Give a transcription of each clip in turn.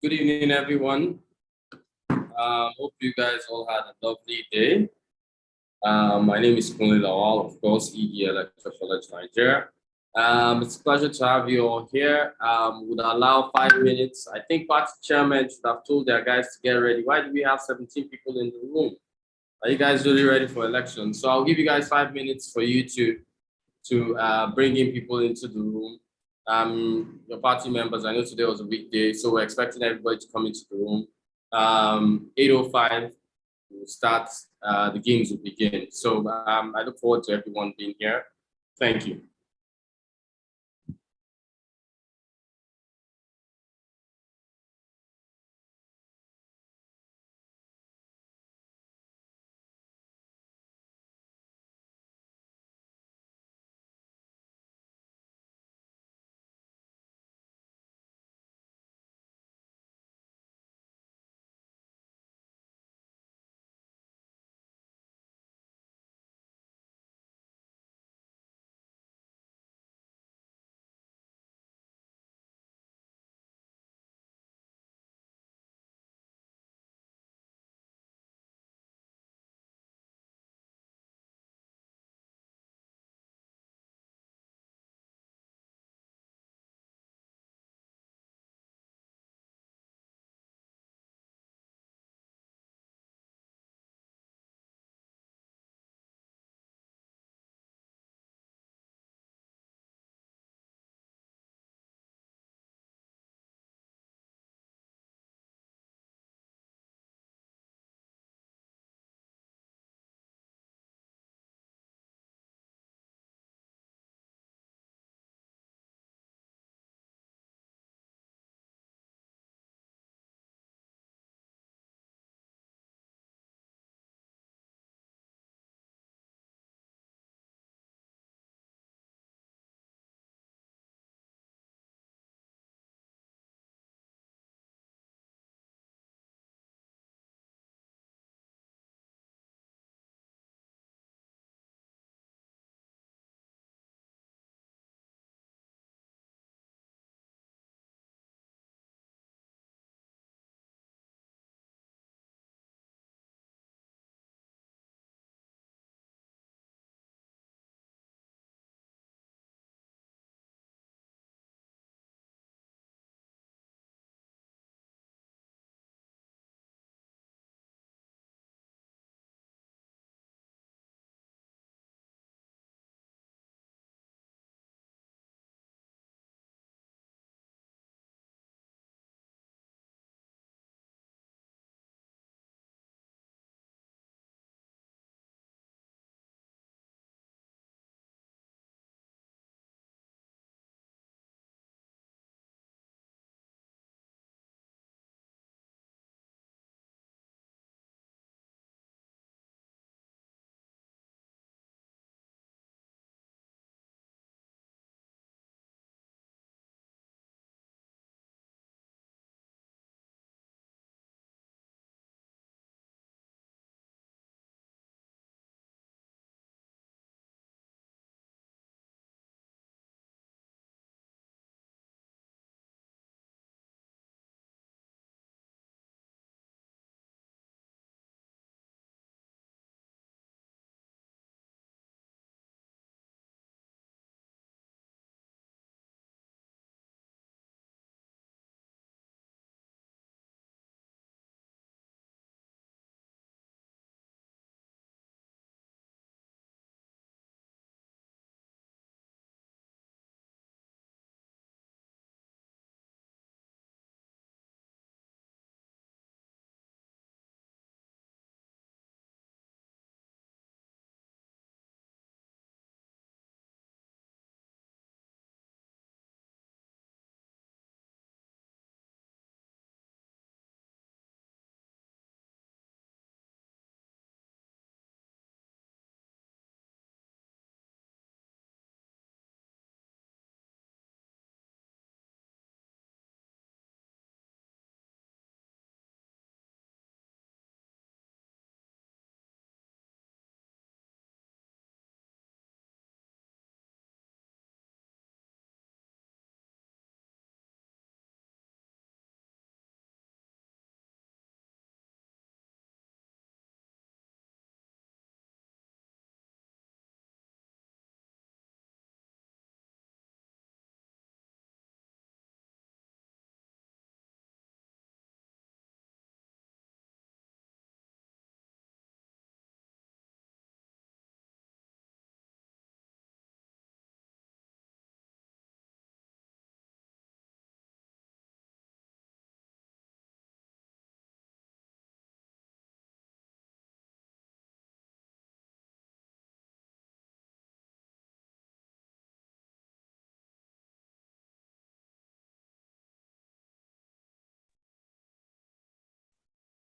Good evening, everyone. Hope you guys all had a lovely day. My name is Kunle Lawal, of course, ED Lecturer College Nigeria. It's a pleasure to have you all here. Would allow 5 minutes. I think party chairman should have told their guys to get ready. Why do we have 17 people in the room? Are you guys really ready for election? So I'll give you guys 5 minutes for you to bring in people into the room. Your party members, I know today was a weekday, so we're expecting everybody to come into the room. 8:05, we'll start, the games will begin. So I look forward to everyone being here. Thank you.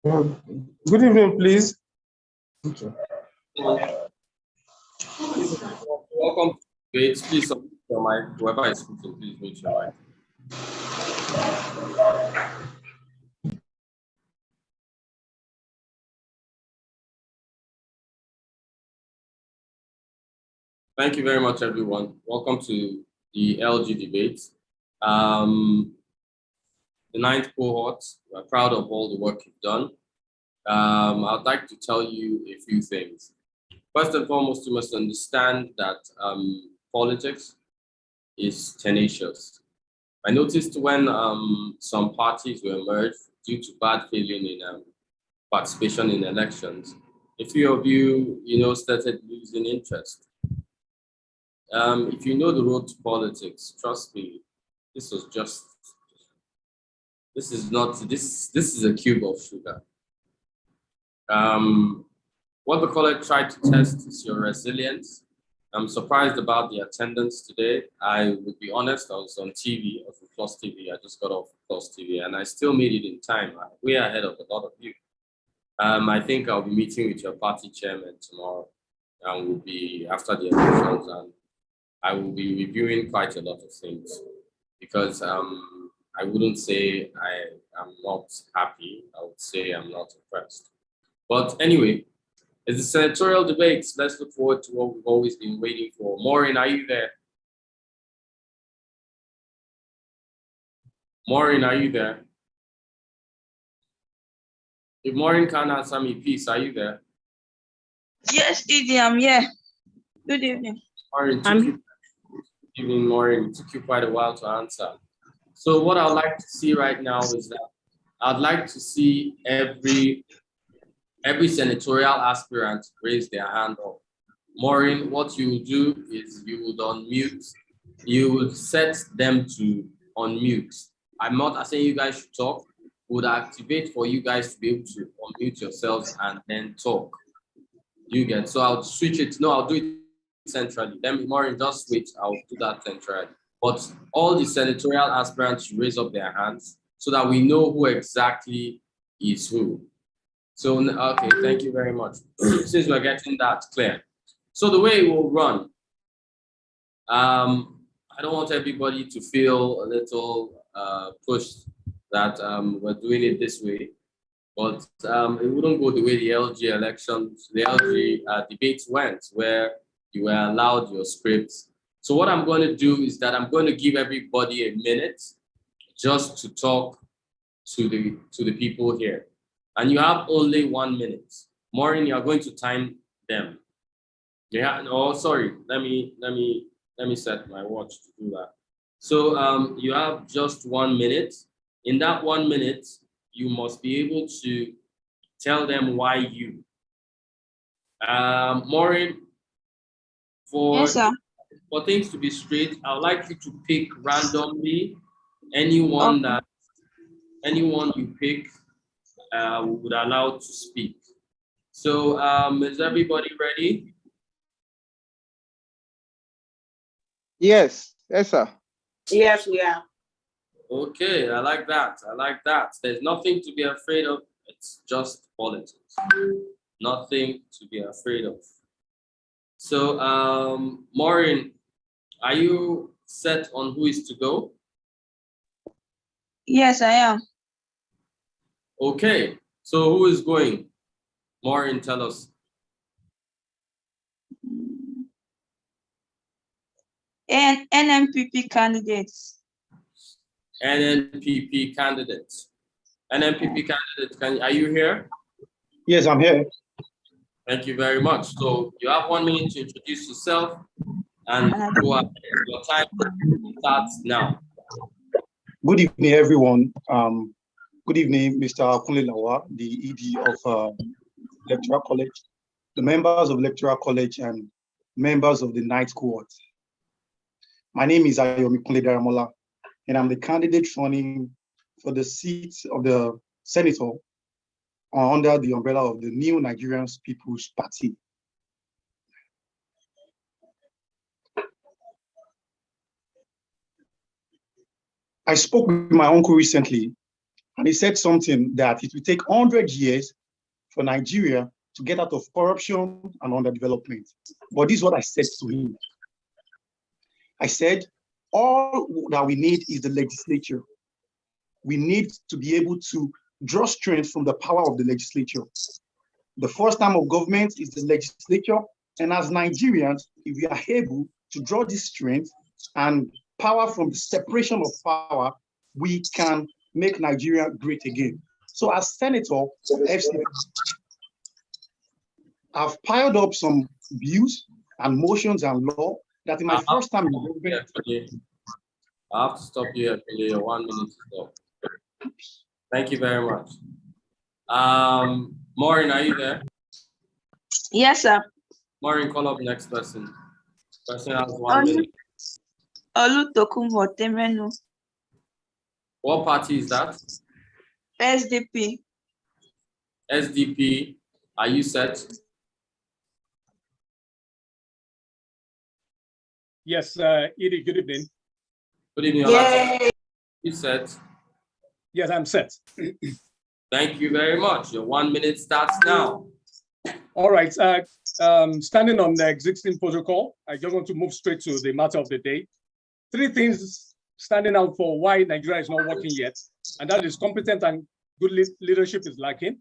Good evening, please. Welcome to debates. Please unmute your mic. Whoever is speaking, please mute your mic. Thank you very much, everyone. Welcome to the LG debate. The ninth cohort. We're proud of all the work you've done. I'd like to tell you a few things. First and foremost, you must understand that politics is tenacious. I noticed when some parties were merged due to bad feeling in participation in elections, a few of you, started losing interest. If you know the road to politics, trust me, this is a cube of sugar. What the college tried to test is your resilience. I'm surprised about the attendance today. I would be honest, I was on TV, I was on Plus TV. I just got off Plus TV and I still made it in time. Way ahead of a lot of you. I think I'll be meeting with your party chairman tomorrow and we'll be after the elections, and I will be reviewing quite a lot of things because I wouldn't say I am not happy. I would say I'm not impressed. But anyway, it's the senatorial debates. Let's look forward to what we've always been waiting for. Maureen, are you there? Maureen, are you there? If Maureen can't answer me, please, are you there? Yes, Didi, I'm here. Good evening. Maureen, good evening, Maureen. It took you quite a while to answer. So what I'd like to see right now is that I'd like to see every senatorial aspirant raise their hand up. Maureen, what you will do is you would unmute, you would set them to unmute. I'm not saying you guys should talk, would activate for you guys to be able to unmute yourselves and then talk. You get, so I'll switch it. No, I'll do it centrally. Then Maureen, just wait, I'll do that centrally. But all the senatorial aspirants should raise up their hands so that we know who exactly is who. So, okay, thank you very much. Since we're getting that clear. So the way it will run, I don't want everybody to feel a little pushed that we're doing it this way, but it wouldn't go the way the LG elections, the LG debates went, where you were allowed your scripts. So what I'm going to do is that I'm going to give everybody a minute just to talk to the people here. And you have only 1 minute. Maureen, you are going to time them. Yeah, no, sorry. Let me set my watch to do that. So you have just 1 minute. In that 1 minute, you must be able to tell them why you. Maureen, Yes, sir. for things to be straight, I would like you to pick randomly anyone you pick would allow to speak. So is everybody ready? Yes, sir. Yes, we are. Okay, I like that. I like that. There's nothing to be afraid of. It's just politics. Nothing to be afraid of. So, Maureen, are you set on who is to go? Yes, I am. Okay, so who is going? Maureen, tell us. NMPP candidates. NNPP candidates. NNPP candidates, are you here? Yes, I'm here. Thank you very much. So you have 1 minute to introduce yourself and go ahead. Your time starts now. Good evening, everyone. Good evening, Mr. Kunle Lawa, the ED of Electoral College, the members of Electoral College, and members of the ninth cohort. My name is Ayomi Kunle Daramola, and I'm the candidate running for the seat of the senator under the umbrella of the New Nigerian People's Party. I spoke with my uncle recently, And he said something that it will take 100 years for Nigeria to get out of corruption and underdevelopment. But this is what I said to him. I said, all that we need is the legislature. We need to be able to draw strength from the power of the legislature. The first arm of government is the legislature. And as Nigerians, if we are able to draw this strength and power from the separation of power, we can make Nigeria great again. So as Senator FCT, I've piled up some views and motions and law that in my first time in government. I have to stop you for your 1 minute to stop. Thank you very much. Maureen, are you there? Yes, sir. Maureen, call up the next person. Person has 1 minute. Olutokunbo Temenu, What party is that? SDP. SDP. Are you set? Yes, Edie, good evening. Good evening, Yay. Olata. You set? Yes, I'm set. Thank you very much. Your 1 minute starts now. All right. Standing on the existing protocol, I just want to move straight to the matter of the day. 3 things standing out for why Nigeria is not working yet, and that is competent and good leadership is lacking.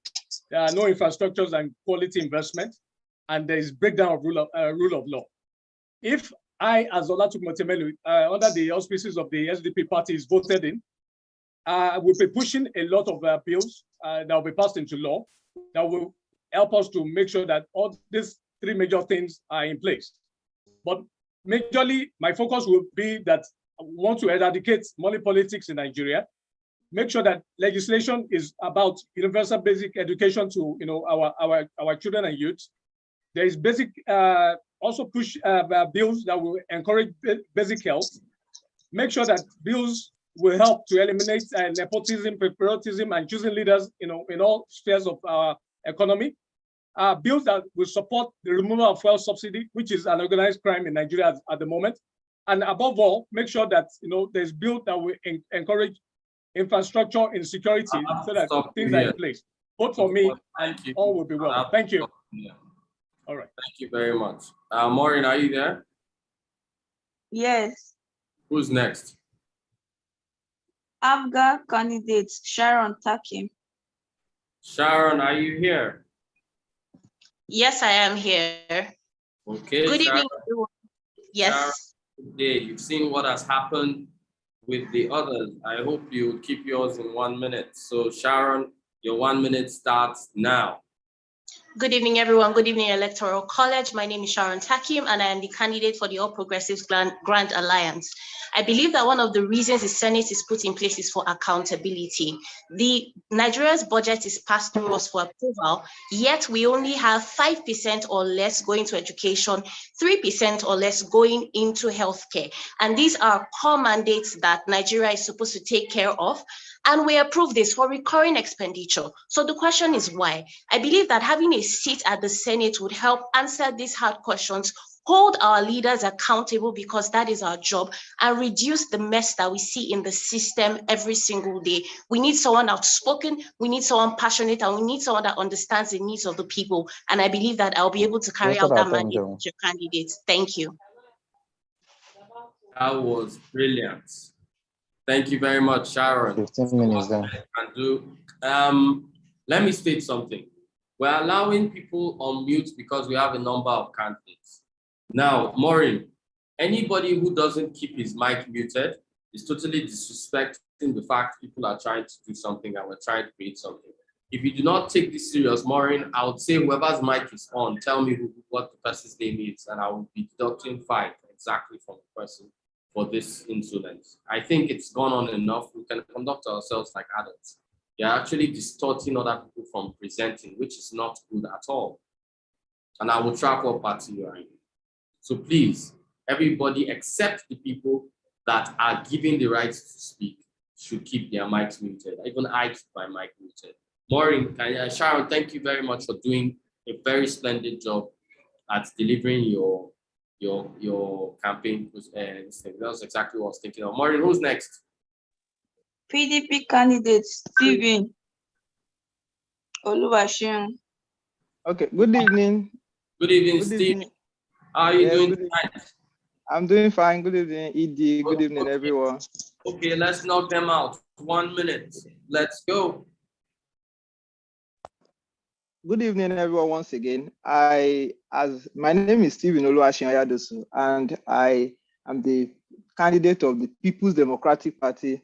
There are no infrastructures and quality investment, and there is breakdown of rule of law. If I, as Olatokunbo Temenu, under the auspices of the SDP party is voted in, we'll be pushing a lot of bills that will be passed into law that will help us to make sure that all these 3 major things are in place. But majorly, my focus will be that I want to eradicate money politics in Nigeria, make sure that legislation is about universal basic education to our children and youth. There is basic, also push bills that will encourage basic health, make sure that bills will help to eliminate nepotism, patriotism, and choosing leaders in all spheres of our economy. Bills that will support the removal of fuel subsidy, which is an organized crime in Nigeria at the moment. And above all, make sure that there's bills that will encourage infrastructure and security so that things are in place. Vote for me, and all will be well. Thank you. All right. Thank you very much. Maureen, are you there? Yes. Who's next? ABGA candidate Sharon Takim. Sharon, are you here? Yes, I am here. Okay. Good Sharon, evening, everyone. Yes. Sharon, today you've seen what has happened with the others. I hope you keep yours in 1 minute. So Sharon, your 1 minute starts now. Good evening, everyone. Good evening, Electoral College. My name is Sharon Takim, and I am the candidate for the All Progressives Grand Alliance. I believe that one of the reasons the Senate is put in place is for accountability. Nigeria's budget is passed through us for approval, yet we only have 5% or less going to education, 3% or less going into healthcare. And these are core mandates that Nigeria is supposed to take care of. And we approve this for recurring expenditure. So the question is why? I believe that having a seat at the Senate would help answer these hard questions, hold our leaders accountable because that is our job, and reduce the mess that we see in the system every single day. We need someone outspoken, we need someone passionate, and we need someone that understands the needs of the people. And I believe that I'll be able to carry out that mandate as your candidate. Thank you. That was brilliant. Thank you very much, Sharon. 15 minutes then. Let me state something. We're allowing people on mute because we have a number of candidates. Now, Maureen, anybody who doesn't keep his mic muted is totally disrespecting the fact people are trying to do something and we're trying to create something. If you do not take this serious, Maureen, I would say whoever's mic is on, tell me what the person's name is, and I will be deducting 5 exactly from the person for this insolence. I think it's gone on enough. We can conduct ourselves like adults. You're actually distorting other people from presenting, which is not good at all. And I will track what party you are in. So please, everybody except the people that are given the right to speak should keep their mics muted. Even I keep my mic muted. Maureen, Sharon, thank you very much for doing a very splendid job at delivering your campaign. That's exactly what I was thinking of. Maureen, who's next? PDP candidate Stephen Oluwaseun. Okay, good evening. Good evening, Good Steve. evening. How are you Yes, doing good evening. tonight? I'm doing fine. Good evening, ED. Good evening, Okay. everyone. Okay, let's knock them out. 1 minute. Let's go. Good evening, everyone. Once again, my name is Stephen Oluwaseun, and I am the candidate of the People's Democratic Party.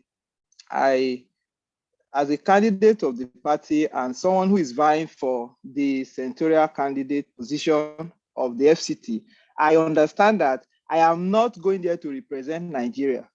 As a candidate of the party and someone who is vying for the senatorial candidate position of the FCT, I understand that I am not going there to represent Nigeria.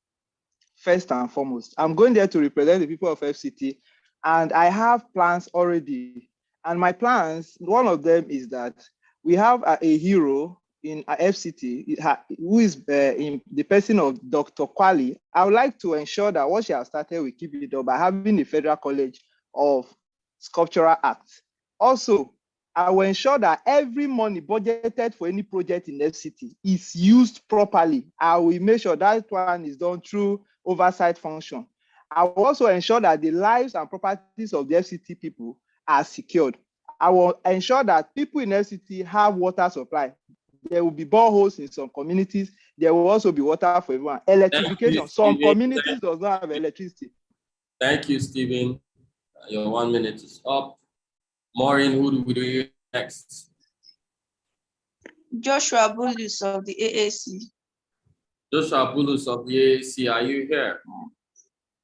First and foremost, I'm going there to represent the people of FCT, and I have plans already. And my plans, one of them is that we have a hero in FCT who is in the person of Dr. Kwali. I would like to ensure that what she has started, we keep it up by having the Federal College of Sculptural Arts. Also, I will ensure that every money budgeted for any project in FCT is used properly. I will make sure that one is done through oversight function. I will also ensure that the lives and properties of the FCT people are secured. I will ensure that people in FCT have water supply. There will be boreholes in some communities. There will also be water for everyone. Electrification. Some communities does not have electricity. Thank you, Stephen. Your 1 minute is up. Maureen, who do we do next? Joshua Bulus of the AAC. Joshua Bulus of the AAC, are you here?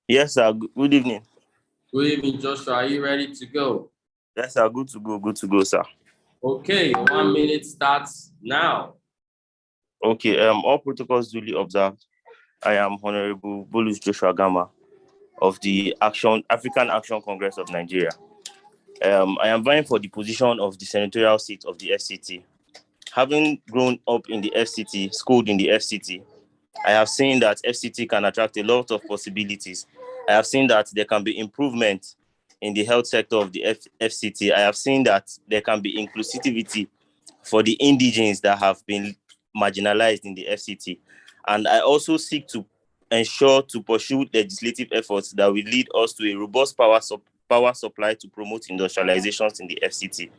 Yes, sir. Good evening. Good evening, Joshua. Are you ready to go? Yes, sir. Good to go, sir. Okay, 1 minute starts now. Okay, all protocols duly observed. I am Honorable Bulus Joshua Gama of the African Action Congress of Nigeria. I am vying for the position of the senatorial seat of the FCT. Having grown up in the FCT, schooled in the FCT, I have seen that FCT can attract a lot of possibilities. I have seen that there can be improvement in the health sector of the FCT. I have seen that there can be inclusivity for the indigenes that have been marginalized in the FCT. And I also seek to ensure to pursue legislative efforts that will lead us to a robust power supply to promote industrializations in the FCT.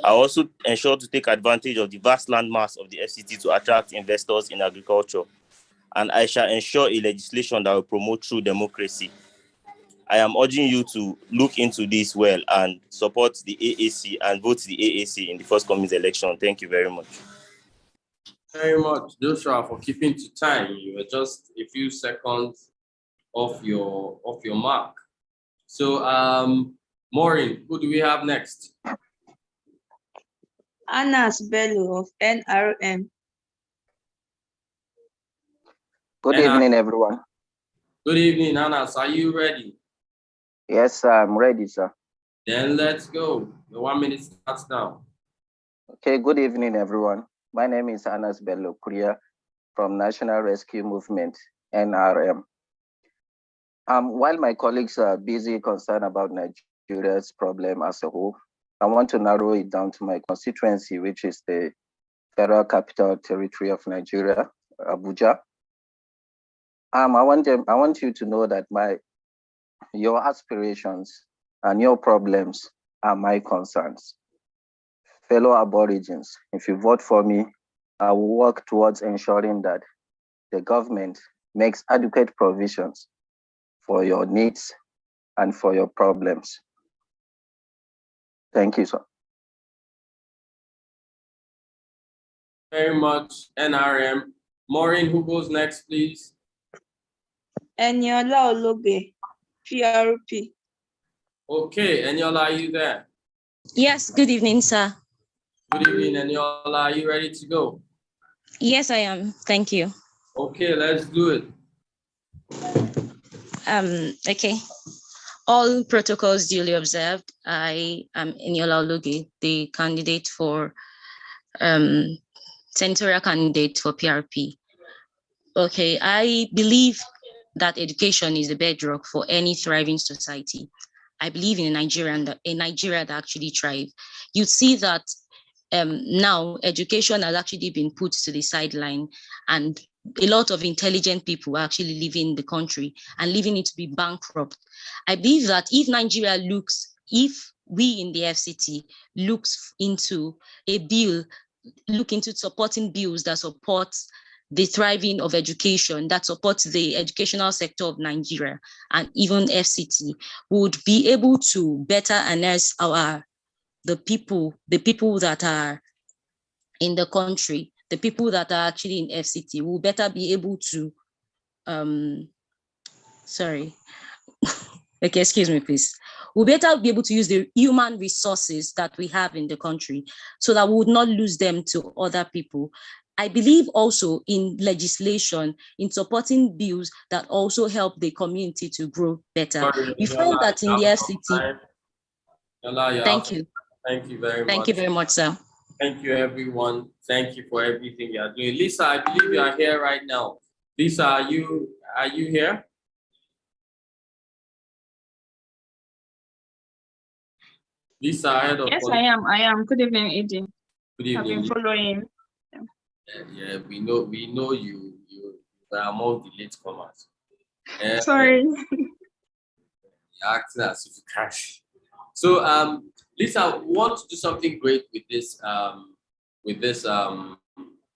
I also ensure to take advantage of the vast landmass of the FCT to attract investors in agriculture. And I shall ensure a legislation that will promote true democracy. I am urging you to look into this well and support the AAC and vote the AAC in the forthcoming election. Thank you very much. Very much, Joshua, for keeping to time. You were just a few seconds off your mark. So, Maureen, who do we have next? Anas Bello of NRM. Good evening, everyone. Good evening, Anas. Are you ready? Yes, I'm ready, sir. Then let's go. The 1 minute starts now. Okay, good evening, everyone. My name is Anas Bello Kuria from National Rescue Movement, NRM. While my colleagues are busy concerned about Nigeria's problem as a whole, I want to narrow it down to my constituency, which is the Federal Capital Territory of Nigeria, Abuja. I want you to know that your aspirations and your problems are my concerns. Fellow Aborigines, if you vote for me, I will work towards ensuring that the government makes adequate provisions for your needs and for your problems. Thank you, sir. Very much, NRM. Maureen, who goes next, please? Eniola Ologe, PRP. Okay, Eniola, are you there? Yes, good evening, sir. Good evening, Eniola. Are you ready to go? Yes, I am. Thank you. Okay, let's do it. Okay. All protocols duly observed. I am Eniola Ologe, the candidate for senatorial candidate for PRP. Okay, I believe that education is the bedrock for any thriving society. I believe in a Nigeria that actually thrives. You see that now education has actually been put to the sideline, and a lot of intelligent people actually living in the country and leaving it to be bankrupt. I believe that if Nigeria if we in the FCT looks into a bill, look into supporting bills that support the thriving of education, that supports the educational sector of Nigeria and even FCT, would be able to better harness the people that are in the country, the people that are actually in FCT will better be able to, okay, excuse me, please. We'll better be able to use the human resources that we have in the country so that we would not lose them to other people. I believe also in legislation, in supporting bills that also help the community to grow better. Sorry, We find that in the FCT. Thank you. Thank you very much. Thank you very much, sir. Thank you, everyone. Thank you for everything you are doing. Lisa, I believe you are here right now. Lisa, are you here? Lisa, ahead of Yes, I am. Good evening, Eddie. Good evening. I've been following. Yeah, we know you are among the latecomers. Sorry. You're acting as if you cash. So Lisa, we want to do something great with this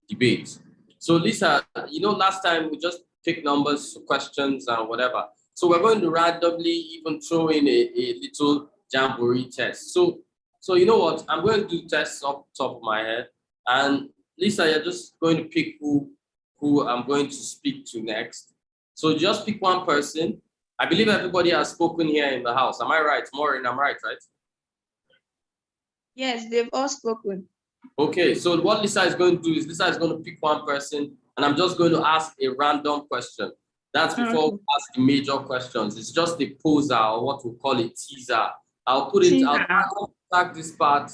debate. So Lisa, last time we just picked numbers, questions, and whatever. So we're going to randomly even throw in a little jamboree test. So you know what? I'm going to do tests off the top of my head, and Lisa, you're just going to pick who I'm going to speak to next. So just pick one person. I believe everybody has spoken here in the house. Am I right? Maureen, I'm right? Yes, they've all spoken. Okay, so what Lisa is going to do is Lisa is going to pick one person, and I'm just going to ask a random question. That's before we ask the major questions. It's just a poser, or what we call a teaser. I'll tag this part.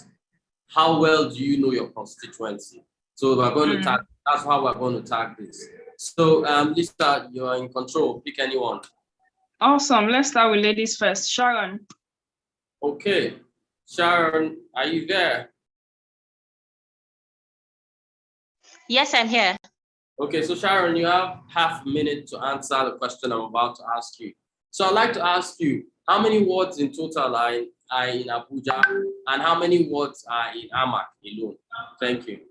How well do you know your constituency? So we're going to tag. That's how we're going to tag this. So Lisa, you are in control. Pick anyone. Awesome. Let's start with ladies first. Sharon. Okay, Sharon, are you there? Yes, I'm here. Okay, so Sharon, you have half a minute to answer the question I'm about to ask you. So I'd like to ask you, how many wards in total are in Abuja, and how many wards are in Amak alone? Thank you.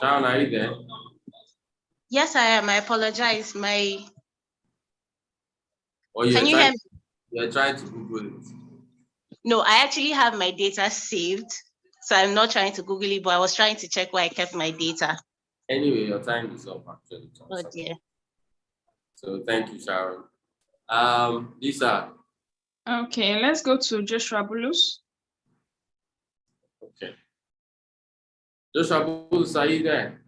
Sharon, are you there? Yes, I am. I apologize. Can you hear me? You're trying to Google it. No, I actually have my data saved. So I'm not trying to Google it, but I was trying to check where I kept my data. Anyway, your time is up, actually. Oh dear. So thank you, Sharon. Lisa. Okay, let's go to Joshua Bulus. Okay. Joshua Bulus, are you there?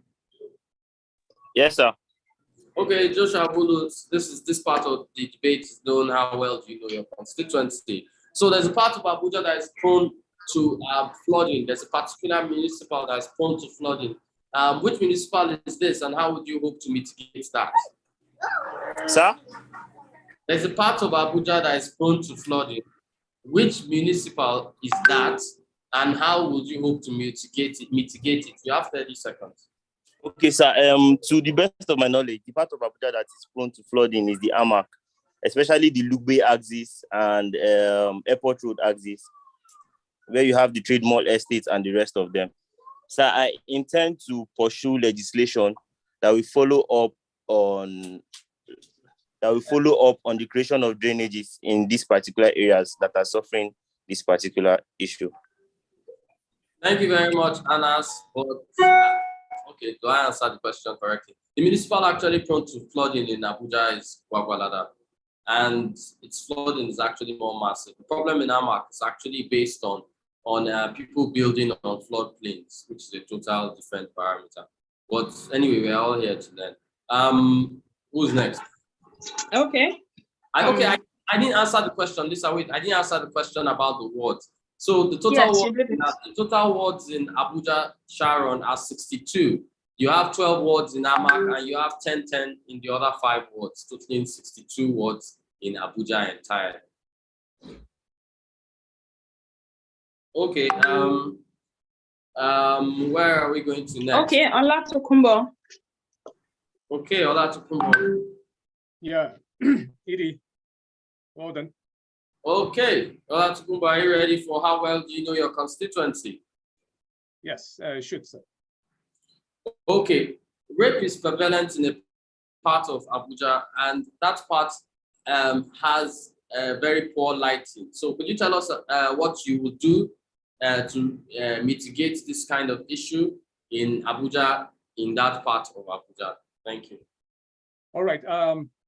Yes, sir. Okay, Joshua Bulus, this part of the debate is known how well do you know your constituency. So there's a part of Abuja that is prone to flooding. There's a particular municipal that is prone to flooding. Which municipal is this, and how would you hope to mitigate that? Sir? There's a part of Abuja that is prone to flooding. Which municipal is that, and how would you hope to mitigate it? You have 30 seconds. Okay, sir. To the best of my knowledge, the part of Abuja that is prone to flooding is the Amak, especially the Lugbe axis and Airport Road axis, where you have the Trade Mall estates and the rest of them. So I intend to pursue legislation that will follow up on the creation of drainages in these particular areas that are suffering this particular issue. Thank you very much, Anas. Okay, do I answer the question correctly? The municipal actually prone to flooding in Abuja is Gwagwalada, and its flooding is actually more massive. The problem in Amak is actually based on people building on floodplains, which is a total different parameter. But anyway, we're all here to learn. Who's next? Okay. I didn't answer the question. Lisa, wait, I didn't answer the question about the wards. So the total wards in Abuja, Sharon, are 62. You have 12 wards in Amak, and you have 10 in the other 5 wards, totaling 62 wards in Abuja entirely. Okay. Where are we going to next? Okay, Olatokunbo. Okay, Olatokunbo. Yeah, Edie, well done. Okay, Olatokunbo, are you ready for how well do you know your constituency? Yes, should, sir. Okay, rape is prevalent in a part of Abuja, and that part has very poor lighting. So could you tell us what you would do to mitigate this kind of issue in Abuja, in that part of Abuja? Thank you. All right.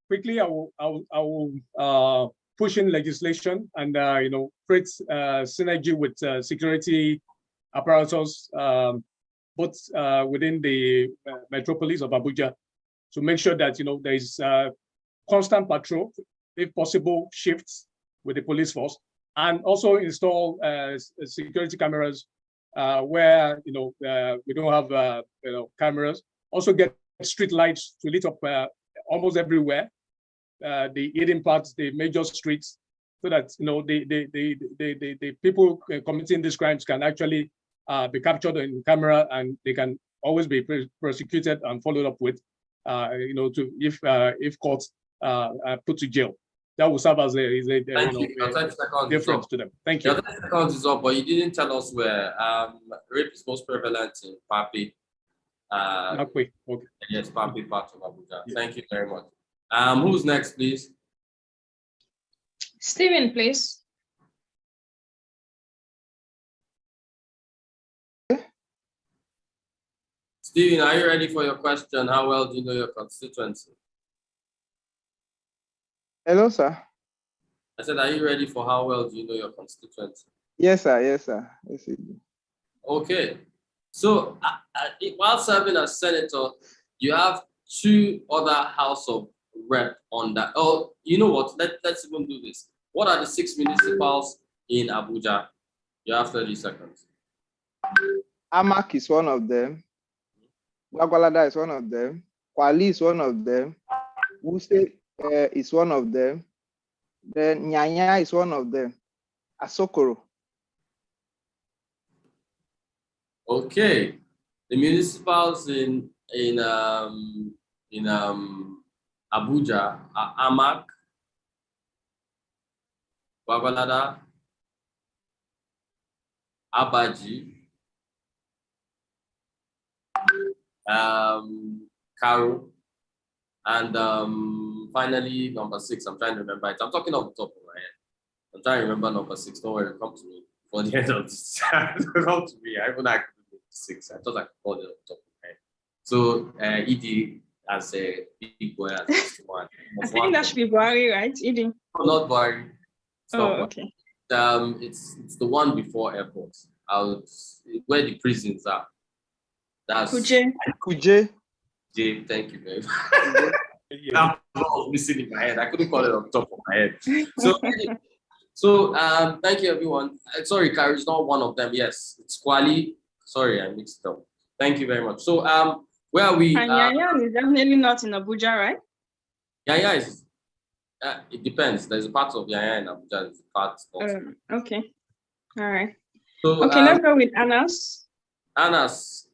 Quickly, I will push in legislation and create synergy with security apparatus, both within the metropolis of Abuja, to make sure that there is constant patrol, if possible, shifts with the police force, and also install security cameras where we don't have cameras. Also get street lights to lit up almost everywhere, the hidden parts, the major streets, so that the people committing these crimes can actually be captured in camera, and they can always be prosecuted and followed up with, if caught, put to jail. That will serve as a difference to them. Thank you. Your 10 seconds is up, but you didn't tell us where. Rape is most prevalent in Papi. Okay. Yes, Papi part of Abuja. Yeah. Thank you very much. Who's next, please? Stephen, please. Stephen, are you ready for your question? How well do you know your constituency? Hello, sir. I said, are you ready for how well do you know your constituency? Yes, sir. Yes, sir. Yes, sir. Okay. So while serving as senator, you have 2 other House of Rep on that. Oh, you know what? Let's even do this. What are the 6 municipals in Abuja? You have 30 seconds. Amak is one of them. Gwagwalada is one of them. Kwali is one of them. Wuse is one of them. Then Nyanya is one of them. Asokoro. Okay, the municipals in Abuja are Amak, Gwagwalada, Abaji, Karu, and finally number 6. I'm trying to remember it. I'm talking off the top of my head. I'm trying to remember number 6. Don't worry, come to me for the end of this. Come to me. I even I could do 6. I thought I could call it off the top of my head. So ED as a big boy as one. I think that should be Buhari, right? ED. No, not Buhari. Okay. It's the one before airports. Where the prisons are. That's Kuje. J. Thank you very much. That was missing in my head. I couldn't call it on top of my head. So thank you everyone. Sorry, Kari is not one of them. Yes, it's Kwali. Sorry, I mixed up. Thank you very much. So where are we? And Yaya is definitely not in Abuja, right? Yaya is. It depends. There's a part of Yaya in Abuja. There's a part. Okay. All right. So okay, let's go with Anas. Anas.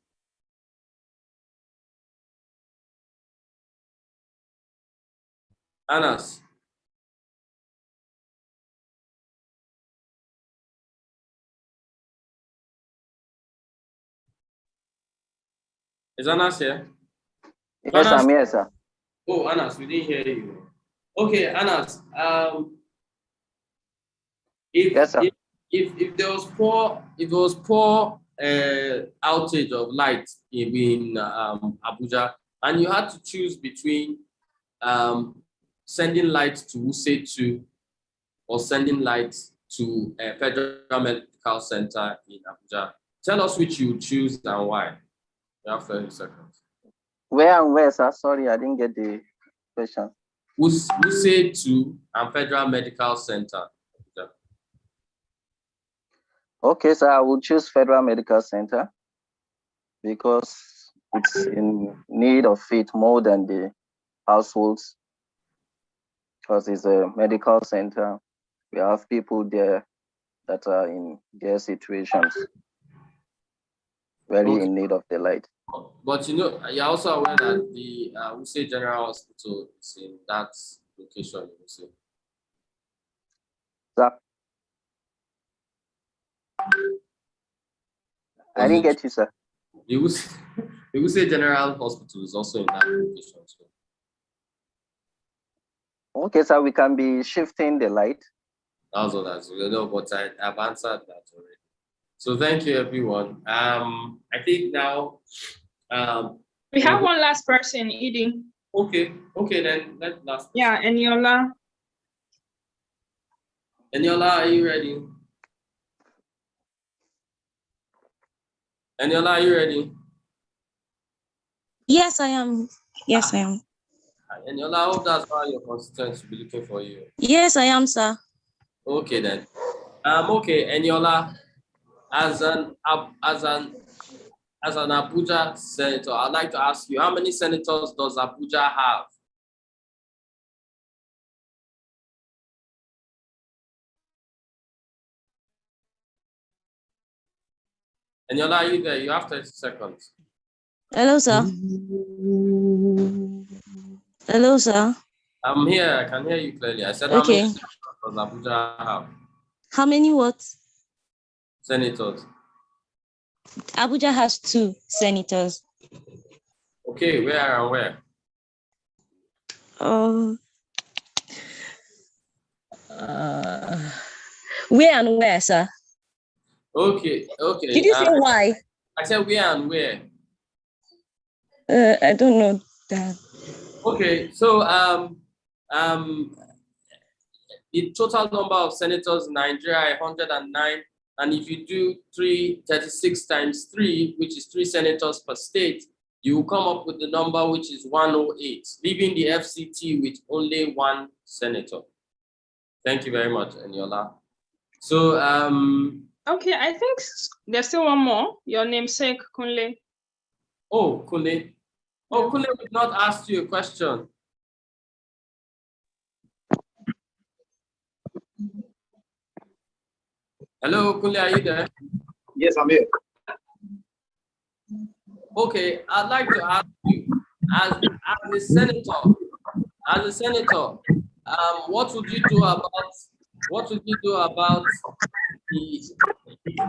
Anas. Is Anas here? Yes, Anas? I'm here, sir. Oh, Anas, we didn't hear you. Okay, Anas. Yes, sir. If there was poor outage of light in Abuja, and you had to choose between sending light to Wuse 2 or sending light to a Federal Medical Center in Abuja, tell us which you would choose and why. You have 30 seconds. Where and where, sir? Sorry, I didn't get the question. Wuse 2 and Federal Medical Center. Okay, so I will choose Federal Medical Center because it's in need of it more than the households, because it's a medical center. We have people there that are in their situations, very in need of the light. But you know, you're also aware that the Wuse General Hospital is in that location, Wuse. I didn't get you, sir. The Wuse General Hospital is also in that location. So. Okay, so we can be shifting the light. That's what I know, but I've answered that already. So thank you, everyone. I think now. We have one last person, Edie. Okay, then let last. Yeah, Eniola. Eniola, are you ready? Eniola, are you ready? Yes, I am. Yes, I am. Eniola, I hope that's why your constituents will be looking for you. Yes, I am, sir. Okay then. Okay, Eniola, as an Abuja senator, I'd like to ask you, how many senators does Abuja have? Eniola, are you there? You have 30 seconds. Hello, sir. Hello, sir. I'm here. I can hear you clearly. I said, okay. How many senators does Abuja have? How many what? Senators. Abuja has 2 senators. Okay, where and where? Where and where, sir? Okay. Did you say why? I said where and where. I don't know that. Okay, so the total number of senators in Nigeria 109, and if you do 336 times 3, which is 3 senators per state, you will come up with the number which is 108, leaving the FCT with only 1 senator. Thank you very much, Eniola. So okay, I think there's still one more. Your namesake, Kunle. Oh, Kunle. Oh, Kunle, we've not asked you a question. Hello, Kunle, are you there? Yes, I'm here. Okay, I'd like to ask you, as a senator, what would you do about if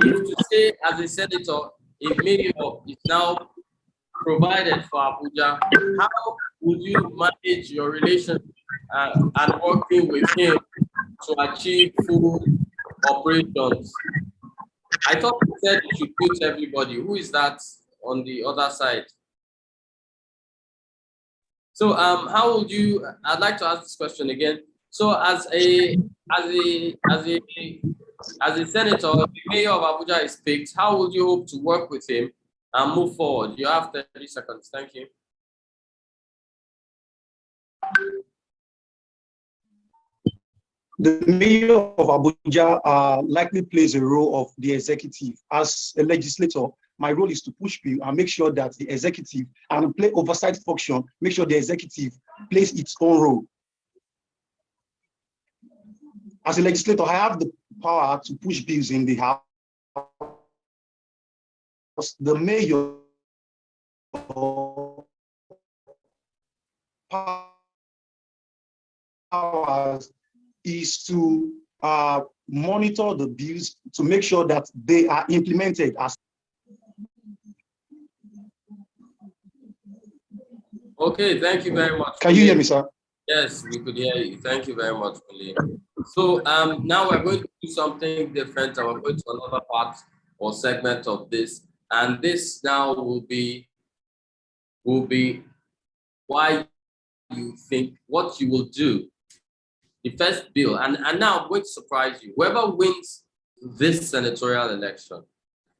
to say as a senator, a mayor is now provided for Abuja, how would you manage your relationship and working with him to achieve full operations? I thought you said you should mute everybody. Who is that on the other side? So how would you, I'd like to ask this question again. So as a senator, the mayor of Abuja is picked, how would you hope to work with him and move forward? You have 30 seconds. Thank you. The mayor of Abuja likely plays a role of the executive. As a legislator, my role is to push bill and make sure that the executive and play oversight function, make sure the executive plays its own role. As a legislator, I have the power to push bills in the House. The mayor powers is to monitor the bills to make sure that they are implemented as. Okay, thank you very much. Can you hear me, sir? Yes, we could hear you. Thank you very much, Kule. So now we're going to do something different. We're going to another part or segment of this, and this now will be why you think what you will do. The first bill, and now I'm going to surprise you. Whoever wins this senatorial election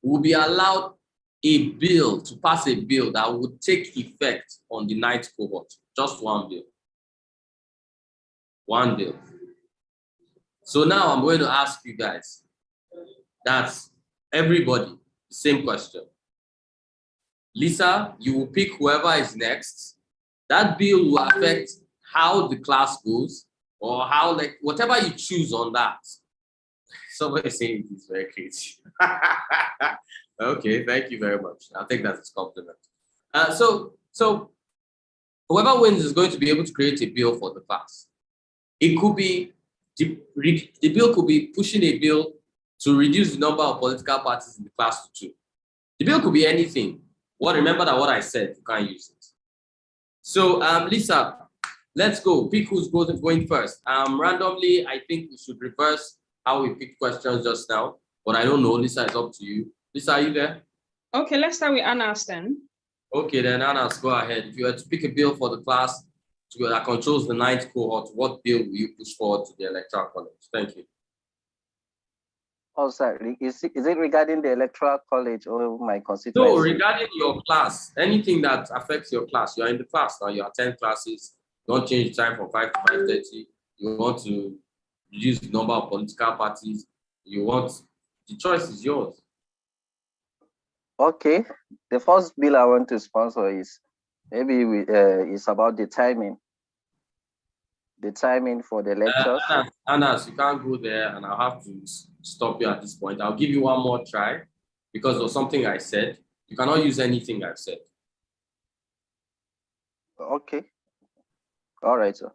will be allowed a bill to pass a bill that would take effect on the 9th cohort. Just one bill. One bill. So now I'm going to ask you guys, that's everybody, same question. Lisa, you will pick whoever is next. That bill will affect how the class goes or how, like, whatever you choose on that. Somebody saying it is very crazy. Okay, thank you very much. I'll take that as a compliment. So whoever wins is going to be able to create a bill for the class. It could be, the bill could be pushing a bill to reduce the number of political parties in the class to 2. The bill could be anything. Well, remember that what I said, you can't use it. So Lisa, let's go. Pick who's going first. Randomly, I think we should reverse how we picked questions just now, but I don't know. Lisa, it's up to you. Lisa, are you there? Okay, let's start with Anas then. Okay, then Anas, go ahead. If you had to pick a bill for the class that controls the 9th cohort, what bill will you push forward to the Electoral College? Thank you. Oh, sorry. Is it regarding the Electoral College or my constituency? No, regarding your class, anything that affects your class. You're in the class now, you attend classes, don't change the time from 5 to 5:30. You want to reduce the number of political parties. The choice is yours. Okay. The first bill I want to sponsor is maybe it's about the timing. The timing for the lectures. Anas, you can't go there, and I'll have to stop you at this point. I'll give you one more try because of something I said. You cannot use anything I've said. Okay. All right, sir.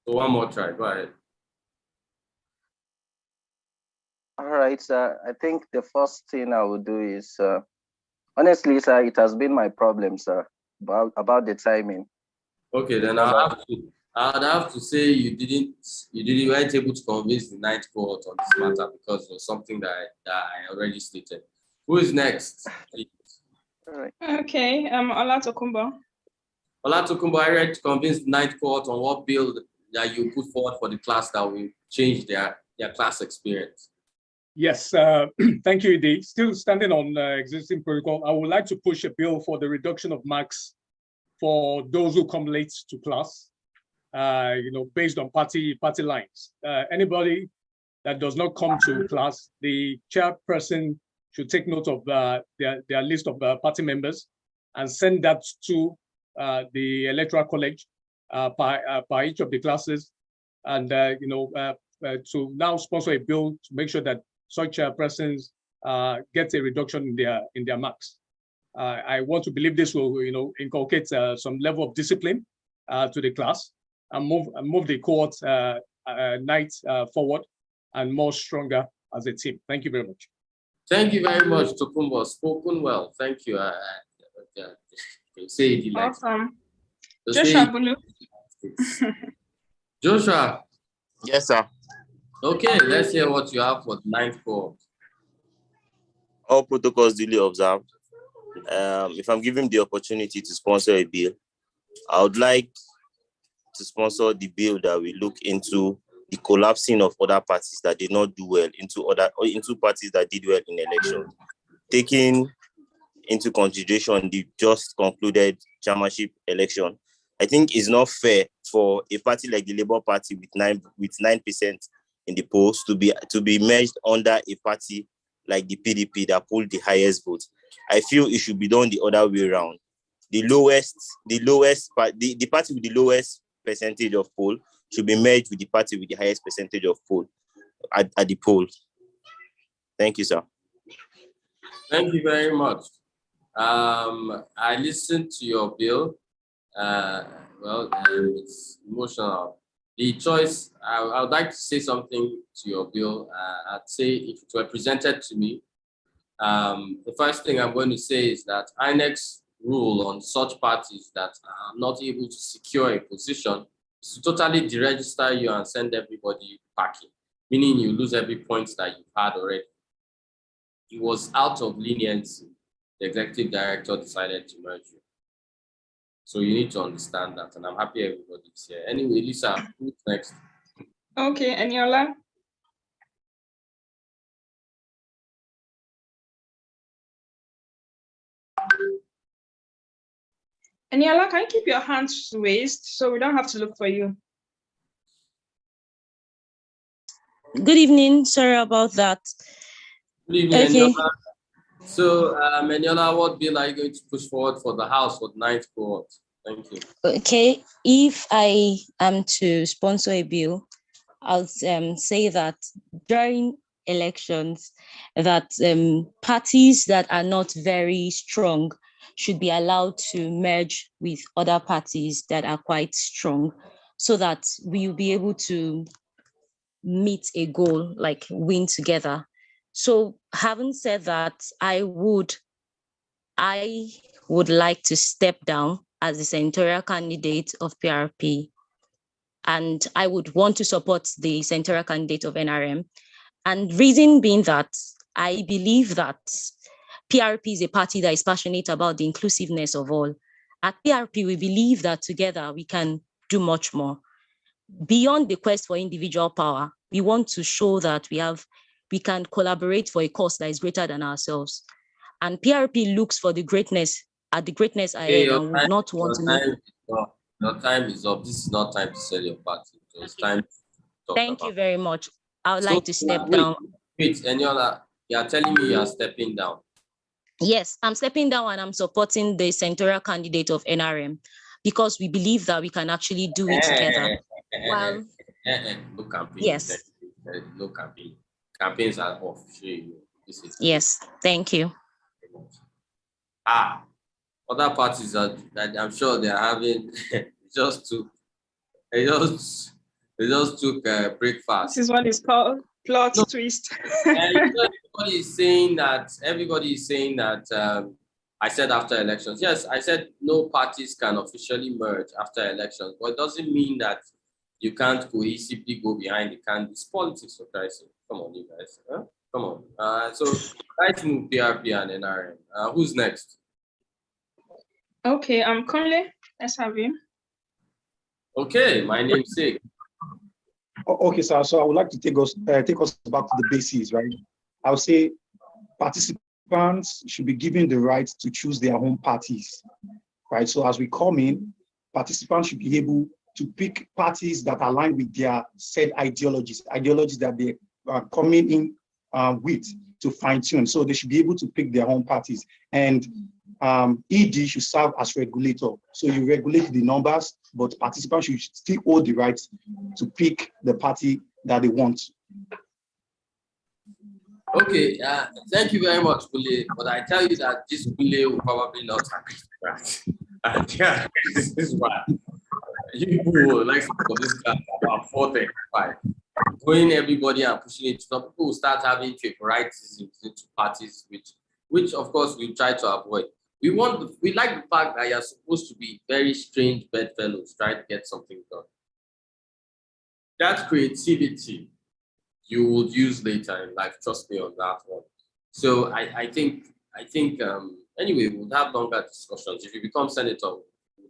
So one more try. Go ahead. All right, sir. I think the first thing I will do is, honestly, sir, it has been my problem, sir, about the timing. Okay, then I'd have to say you weren't able to convince the 9th cohort on this matter because of something that I already stated. Who is next, please? All right. Okay, Ola Tokumbo. Ola Tokumbo, I ready to convince the 9th cohort on what bill that you put forward for the class that will change their class experience. Yes, thank you, Edi. Still standing on existing protocol, I would like to push a bill for the reduction of marks for those who come late to class, based on party lines. Anybody that does not come to class, the chairperson should take note of their list of party members and send that to the Electoral College by each of the classes, and to now sponsor a bill to make sure that such persons get a reduction in their marks. I want to believe this will, inculcate some level of discipline to the class and move the cohort night forward and more stronger as a team. Thank you very much. Thank you very much, Tokumbo. Spoken well. Thank you. Say it like awesome. Joshua Bulu. Joshua. Yes, sir. Okay, let's hear what you have for the 9th cohort. All protocols duly observed. If I'm given the opportunity to sponsor a bill, I would like to sponsor the bill that we look into the collapsing of other parties that did not do well into parties that did well in elections, taking into consideration the just concluded chairmanship election. I think it's not fair for a party like the Labour Party with 9% in the polls to be merged under a party like the PDP that pulled the highest votes. I feel it should be done the other way around. The party with the lowest percentage of poll should be merged with the party with the highest percentage of poll at the polls. Thank you, sir. Thank you very much. I listened to your bill. It's emotional. The choice, I would like to say something to your bill. I'd say if it were presented to me, the first thing I'm going to say is that INEC's rule on such parties that are not able to secure a position is to totally deregister you and send everybody packing, meaning you lose every point that you've had already. It was out of leniency. The executive director decided to merge you. So you need to understand that, and I'm happy everybody's here. Anyway, Lisa, who's next? Okay, Eniola. Eniola, can you keep your hands raised so we don't have to look for you? Good evening. Sorry about that. Good evening, Okay. Eniola. So, Eniola, what bill are you going to push forward for the House for the 9th cohort? Thank you. Okay. If I am to sponsor a bill, I'll say that during elections, that parties that are not very strong should be allowed to merge with other parties that are quite strong, so that we will be able to meet a goal, like win together. So having said that, I would like to step down as the senatorial candidate of PRP, and I would want to support the senatorial candidate of NRM. And reason being that I believe that PRP is a party that is passionate about the inclusiveness of all. At PRP, we believe that together we can do much more. Beyond the quest for individual power, we want to show that we can collaborate for a cause that is greater than ourselves. And PRP looks for the greatness ahead and would not want to make. Your time is up. This is not time to sell your party. So it's time to talk Thank about. you very much. I would like to step down. Wait, Eniola, you are telling me you are stepping down. Yes, I'm stepping down and I'm supporting the senatorial candidate of NRM because we believe that we can actually do it together. Well, no campaign. yes. No campaign. Campaigns are off. Yes, thank you. Other parties that I'm sure they are having they just took breakfast. This is what is called plot twist. Everybody is saying that I said after elections. Yes, I said no parties can officially merge after elections, but it doesn't mean that you can't cohesively go behind the candidates. Politics, for Christ's sake. Come on, you guys. Huh? Come on. So let's move PRP and NRM. Who's next? Okay, Kunle. Let's have you. Okay, my name's Sig. Okay, sir. So I would like to take us back to the bases, right? I would say participants should be given the right to choose their own parties, right? So as we come in, participants should be able to pick parties that align with their said ideologies that they are coming in with to fine tune. So they should be able to pick their own parties. And ED should serve as regulator. So you regulate the numbers, but participants should still hold the right to pick the party that they want. Okay, thank you very much, Kule. But I tell you that this Kule will probably not agree to that. Yeah, this is why. You will like for this class about 4:35. Going everybody and pushing it. Some people will start having favoritism into parties, which of course we try to avoid. We like the fact that you're supposed to be very strange bedfellows trying to get something done. That creativity you would use later in life, trust me on that one. So I think anyway, we'll have longer discussions. If you become senator,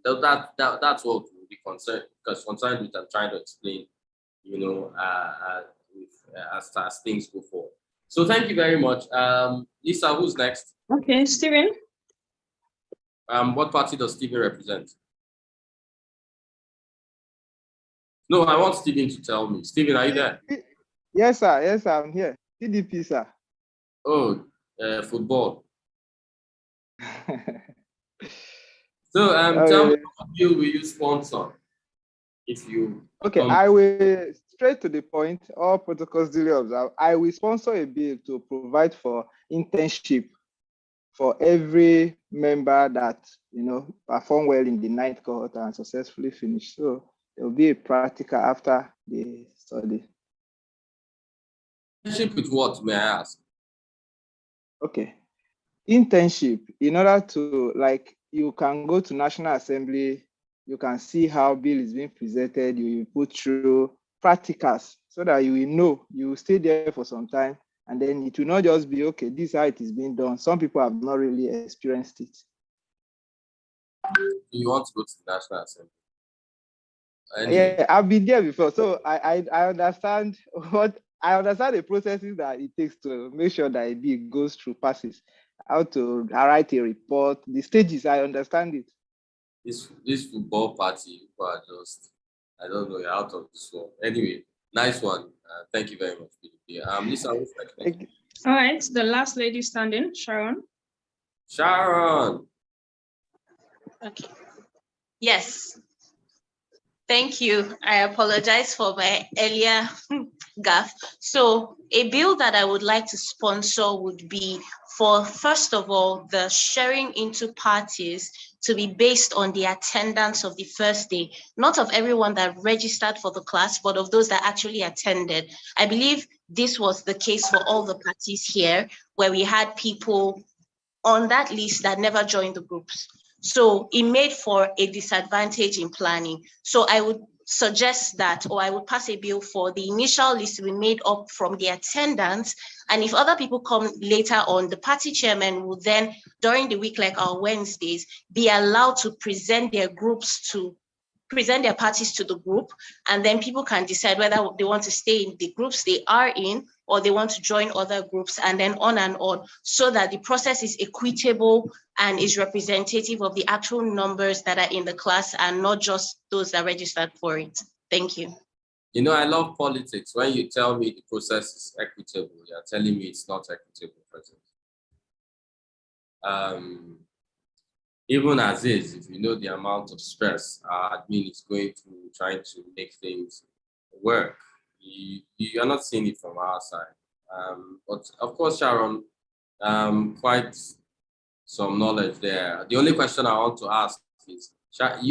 that's what we'll be concerned with and trying to explain, as things go forward. So thank you very much. Lisa, who's next? Okay, Stephen. What party does Stephen represent? No, I want Stephen to tell me. Stephen, are you there? Yes, sir. Yes, sir. I'm here. PDP, sir. Oh, football. So tell me, what deal will you sponsor? If you okay, I will straight to the point. All protocols duly observed. I will sponsor a bill to provide for internship for every member that perform well in the 9th cohort and successfully finish. So there will be a practical after the study. Internship with what, may I ask? Okay, internship in order to, like, you can go to National Assembly, you can see how bill is being presented, you will put through practicals so that you will know, you will stay there for some time, and then it will not just be, okay, this is how it is being done. Some people have not really experienced it. You want to go to the National Assembly? Anyway. Yeah, I've been there before, so I understand the processes that it takes to make sure that a bill goes through, passes, how to write a report, the stages, I understand it. This football party, people are just, I don't know, you're out of this one. Anyway, nice one. Thank you very much, PDP. Lisa, who's next? All right, the last lady standing, Sharon. Sharon. Okay. Yes. Thank you. I apologize for my earlier gaffe. So a bill that I would like to sponsor would be for, first of all, the sharing into parties to be based on the attendance of the first day, not of everyone that registered for the class, but of those that actually attended. I believe this was the case for all the parties here, where we had people on that list that never joined the groups. So it made for a disadvantage in planning. So I would suggest that, or I would pass a bill for the initial list to be made up from the attendance. And if other people come later on, the party chairman will then, during the week, like our Wednesdays, be allowed to present their parties to the group, and then people can decide whether they want to stay in the groups they are in or they want to join other groups, and then on, so that the process is equitable and is representative of the actual numbers that are in the class and not just those that registered for it. Thank you. You know, I love politics. When you tell me the process is equitable, you're telling me it's not equitable, President. Even as is, if you know the amount of stress our admin is going through trying to make things work, you're not seeing it from our side. But of course, Sharon, quite some knowledge there. The only question I want to ask is,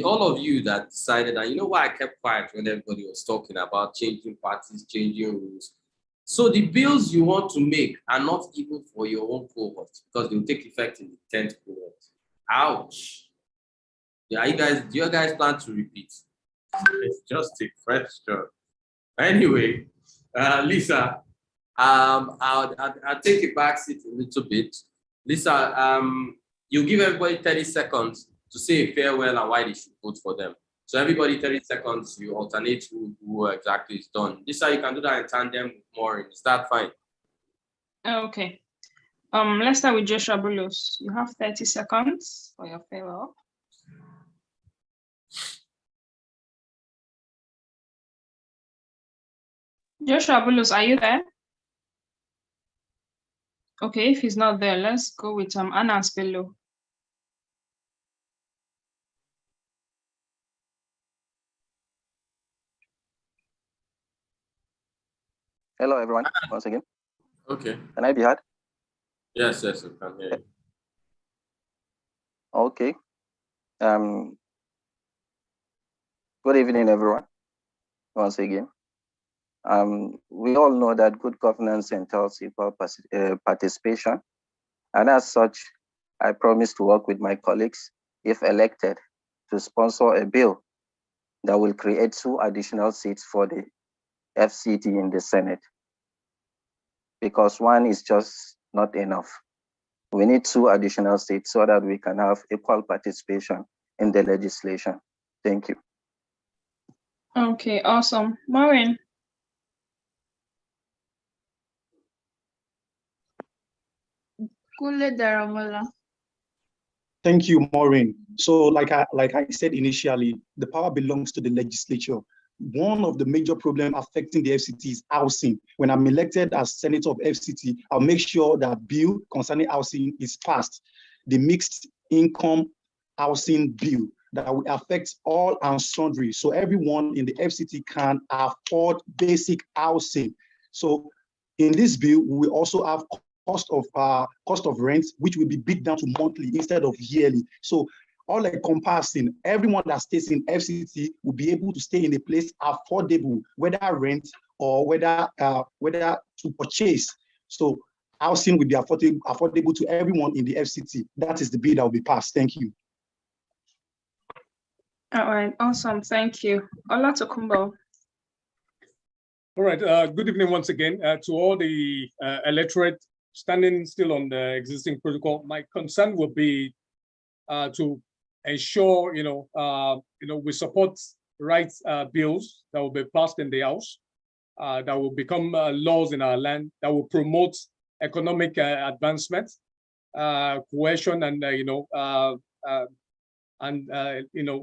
all of you that decided, and you know why I kept quiet when everybody was talking about changing parties, changing rules. So the bills you want to make are not even for your own cohort, because they'll take effect in the 10th cohort. Ouch. Yeah, do you guys plan to repeat? It's just a question. Anyway, Lisa, I'll take a back seat a little bit. Lisa, you give everybody 30 seconds to say a farewell and why they should vote for them. So everybody 30 seconds, you alternate who exactly is done. Lisa, you can do that in tandem with Maureen. Is that fine? Okay. Let's start with Joshua Bulus. You have 30 seconds for your farewell. Joshua Bulus, are you there? Okay, if he's not there, let's go with Anas Bello. Hello, everyone, once again. Okay. Can I be heard? Yes, I can hear you. Okay. Good evening, everyone, once again. We all know that good governance entails equal participation. And as such, I promise to work with my colleagues, if elected, to sponsor a bill that will create 2 additional seats for the FCT in the Senate. Because 1 is just not enough. We need 2 additional seats so that we can have equal participation in the legislation. Thank you. Okay, awesome. Maureen. Thank you, Maureen. So like I said initially, the power belongs to the legislature. One of the major problems affecting the FCT is housing. When I'm elected as senator of FCT, I'll make sure that bill concerning housing is passed. The mixed income housing bill that will affect all and sundry. So everyone in the FCT can afford basic housing. So in this bill, we will also have cost of rent, which will be beat down to monthly instead of yearly. So all encompassing, everyone that stays in FCT will be able to stay in a place affordable, whether rent or whether to purchase. So housing will be affordable to everyone in the FCT. That is the bill that will be passed. Thank you. All right, awesome. Thank you. Ola Tokumbo. All right. Good evening once again to all the electorate standing still on the existing protocol. My concern will be to ensure, we support rights bills that will be passed in the House, that will become laws in our land, that will promote economic advancement, cohesion, and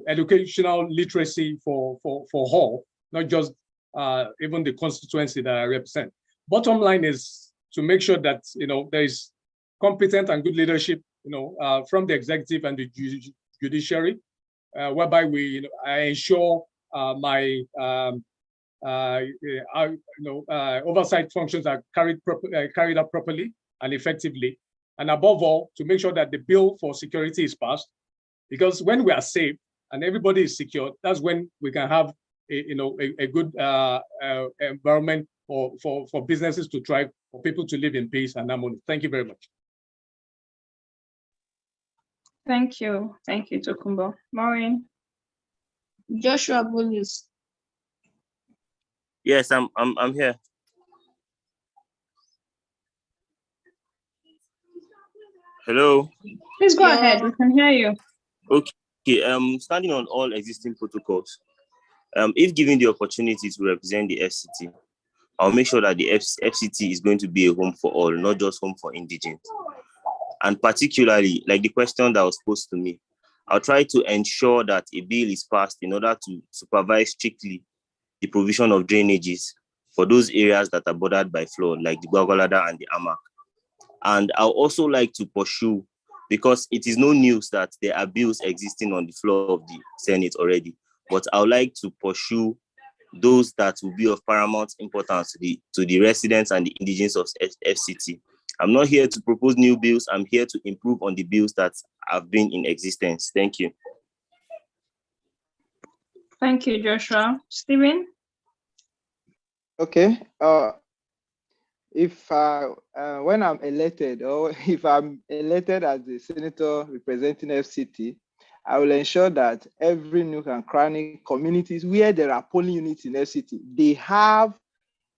educational literacy for all, not just even the constituency that I represent. Bottom line is to make sure that there is competent and good leadership, from the executive and the judiciary, whereby we ensure my oversight functions are carried out properly and effectively, and above all, to make sure that the bill for security is passed. Because when we are safe and everybody is secure, that's when we can have a good environment for businesses to thrive, for people to live in peace and harmony. Thank you very much. Thank you, Tokumbo. Maureen. Joshua Bulus. Yes, I'm here. Hello. Please go ahead. We can hear you. Okay. Standing on all existing protocols, if given the opportunity to represent the FCT, I'll make sure that the FCT is going to be a home for all, not just home for indigents. And particularly, like the question that was posed to me, I'll try to ensure that a bill is passed in order to supervise strictly the provision of drainages for those areas that are bordered by flood, like the Gwagwalada and the Amak. And I'll also like to pursue, because it is no news that there are bills existing on the floor of the Senate already, but I would like to pursue those that will be of paramount importance to the residents and the indigents of FCT. I'm not here to propose new bills. I'm here to improve on the bills that have been in existence. Thank you. Thank you, Joshua. Stephen? Okay. If when I'm elected, or if I'm elected as the senator representing FCT, I will ensure that every nook and cranny communities where there are polling units in FCT, they have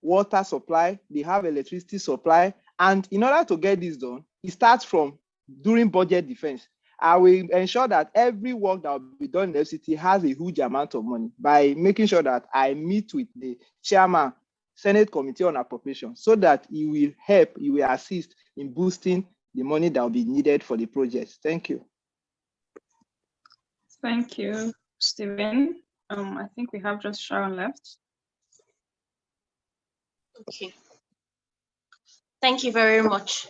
water supply, they have electricity supply. And in order to get this done, it starts from during budget defense. I will ensure that every work that will be done in FCT has a huge amount of money by making sure that I meet with the chairman, Senate Committee on Appropriation, so that he will help, he will assist in boosting the money that will be needed for the projects. Thank you. Thank you, Stephen. I think we have just Sharon left. Okay. Thank you very much.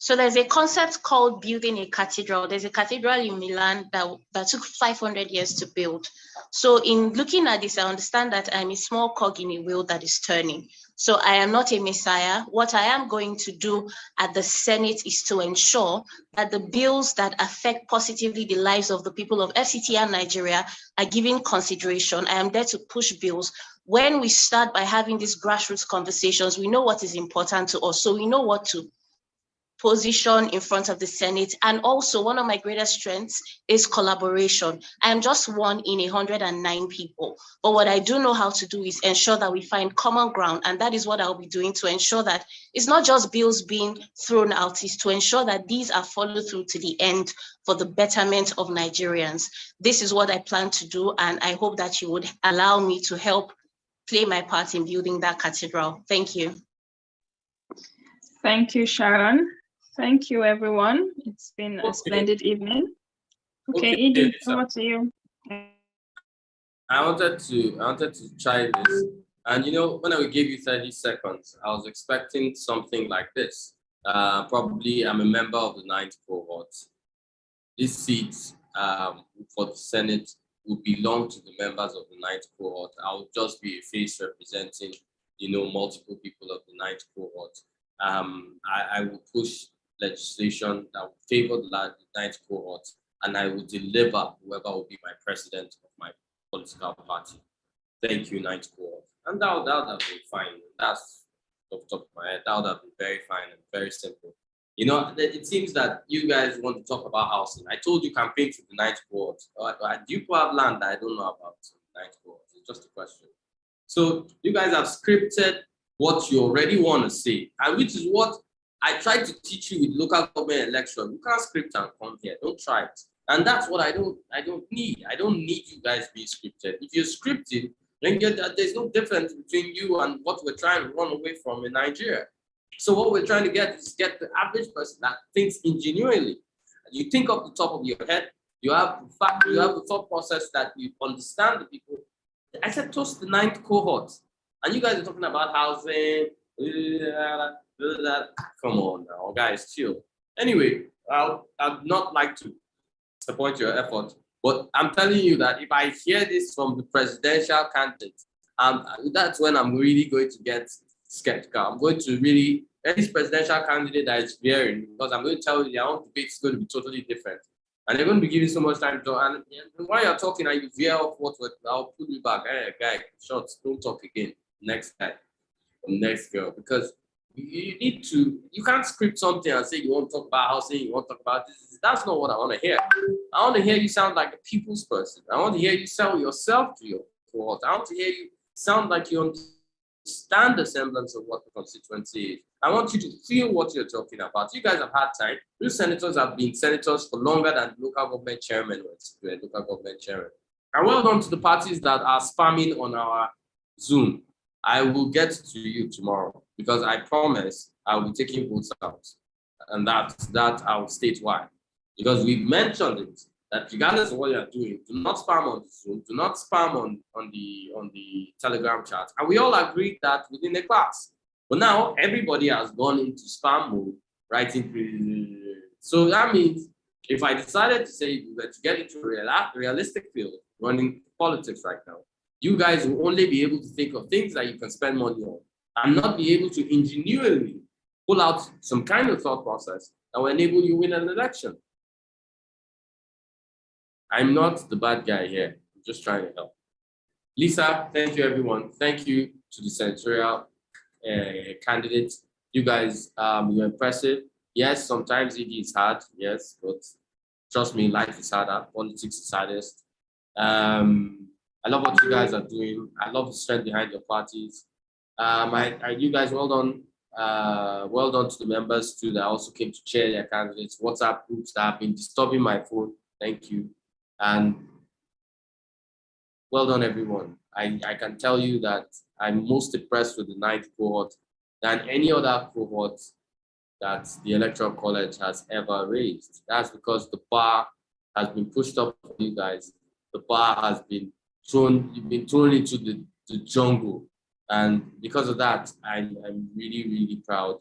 So there's a concept called building a cathedral. There's a cathedral in Milan that took 500 years to build. So in looking at this, I understand that I'm a small cog in a wheel that is turning. So I am not a messiah. What I am going to do at the Senate is to ensure that the bills that affect positively the lives of the people of FCT and Nigeria are given consideration. I am there to push bills. When we start by having these grassroots conversations, we know what is important to us. So we know what to position in front of the Senate. And also one of my greatest strengths is collaboration. I am just one in 109 people. But what I do know how to do is ensure that we find common ground. And that is what I'll be doing to ensure that it's not just bills being thrown out, it's to ensure that these are followed through to the end for the betterment of Nigerians. This is what I plan to do. And I hope that you would allow me to help play my part in building that cathedral. Thank you. Thank you, Sharon. Thank you, everyone. It's been a splendid evening. Okay, Edie, over to you. I wanted to try this, and when I gave you 30 seconds, I was expecting something like this. Probably, I'm a member of the 9th cohort. This seat for the Senate will belong to the members of the 9th cohort. I will just be a face representing, multiple people of the 9th cohort. I will push legislation that will favor the 9th cohort, and I will deliver whoever will be my president of my political party. Thank you, 9th cohort. And that would have been fine. That's off the top of my head. That would have been very fine and very simple. It seems that you guys want to talk about housing. I told you campaign for the 9th cohort. Do you have land that I don't know about the 9th cohort? It's just a question. So you guys have scripted what you already want to say, and which is what I tried to teach you with local government election. You can't script and come here. Don't try it. And that's what I don't need. I don't need you guys being scripted. If you're scripted, then there's no difference between you and what we're trying to run away from in Nigeria. So what we're trying to get is get the average person that thinks ingenuinely. You think off the top of your head. You have the thought process that you understand the people. I said toast the 9th cohort, and you guys are talking about housing. Come on now, guys, chill. Anyway, I'd not like to disappoint your effort. But I'm telling you that if I hear this from the presidential candidate, that's when I'm really going to get skeptical. I'm going to really, any presidential candidate that is fearing, because I'm going to tell you their own debate is going to be totally different. And they're going to be giving so much time to, and while you're talking and you veer off I'll put you back. Hey, guy, short, don't talk again. Next guy, next girl, because you need to, you can't script something and say you want to talk about housing, you want to talk about this. That's not what I want to hear. I want to hear you sound like a people's person. I want to hear you sell yourself to your cohort. I want to hear you sound like you understand the semblance of what the constituency is. I want you to feel what you're talking about. You guys have had time. You senators have been senators for longer than local government chairmen were local government chairmen. And well done to the parties that are spamming on our Zoom. I will get to you tomorrow because I promise I will be taking votes out. And that I will state why. Because we've mentioned it, that regardless of what you're doing, do not spam on the Zoom, do not spam on the Telegram chat. And we all agreed that within the class. But now everybody has gone into spam mode, writing. So that means if I decided to say that to get into a realistic field, running politics right now, you guys will only be able to think of things that you can spend money on and not be able to ingenuely pull out some kind of thought process that will enable you win an election. I'm not the bad guy here. I'm just trying to help. Lisa, thank you, everyone. Thank you to the senatorial candidates. You guys, you're impressive. Yes, sometimes it is hard. Yes, but trust me, life is harder. Politics is hardest. I love what you guys are doing. I love the strength behind your parties. You guys, well done. Well done to the members too that also came to chair their candidates. WhatsApp groups that have been disturbing my phone. Thank you. And well done, everyone. I can tell you that I'm most impressed with the 9th cohort than any other cohort that the Electoral College has ever raised. That's because the bar has been pushed up for you guys. The bar has been thrown, you've been thrown into the jungle. And because of that, I'm really, really proud.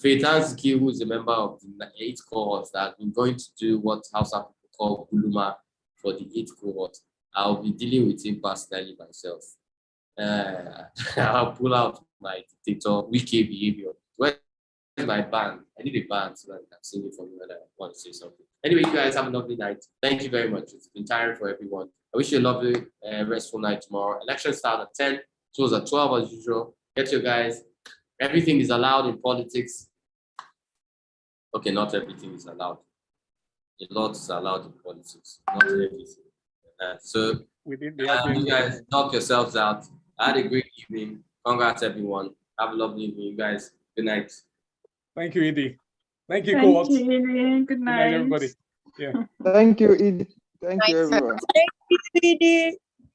Feitan Ziki, who is a member of the 8th cohort that has been going to do what Hausa people call Buluma for the 8th cohort. I'll be dealing with him personally myself. I'll pull out my dictator, wiki behavior. Where's my band? I need a band so that I can sing it for me when I want to say something. Anyway, you guys have a lovely night. Thank you very much. It's been tiring for everyone. I wish you a lovely, restful night tomorrow. Election starts at 10, close at 12 as usual. Get your guys. Everything is allowed in politics. Okay, not everything is allowed. A lot is allowed in politics. Not everything. So you guys knock yourselves out. I had a great evening. Congrats, everyone. Have a lovely evening, you guys. Good night. Thank you, Edie. Thank you, Thank cohort. you, Edie. Good night, everybody. Yeah. Thank you, Edie. Thank you, everyone. Thank you, Edie.